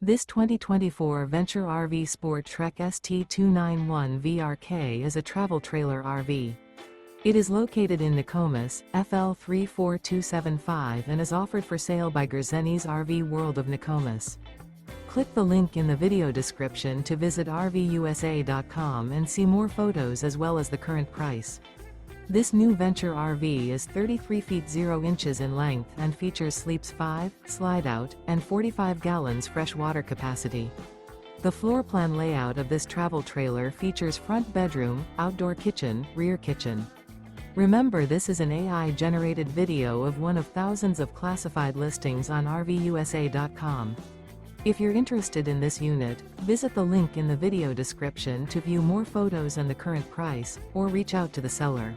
This 2024 Venture RV SportTrek ST291VRK is a travel trailer RV. It is located in Nokomis, FL 34275 and is offered for sale by Gerzeny's RV World of Nokomis. Click the link in the video description to visit RVUSA.com and see more photos as well as the current price. This new Venture RV is 33 feet 0 inches in length and features sleeps 5, Slideout, and 45 gallons fresh water capacity. The floor plan layout of this travel trailer features front bedroom, outdoor kitchen, rear kitchen. Remember, this is an AI-generated video of one of thousands of classified listings on RVUSA.com. If you're interested in this unit, visit the link in the video description to view more photos and the current price, or reach out to the seller.